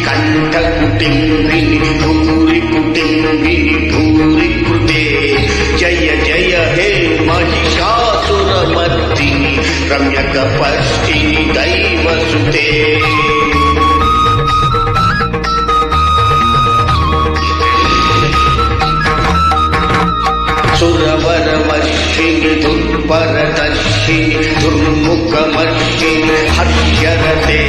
కంఠకుటింగిని భూరి కుటింగిని భూరి కృతే జయ జయ హే महिषासुरमर्दिनि रम्यकपर्दिनि दैवसुते सुरवरवर्षिणि दुर्परदर्शिनि दुर्मुखमर्षिणि हर्षरते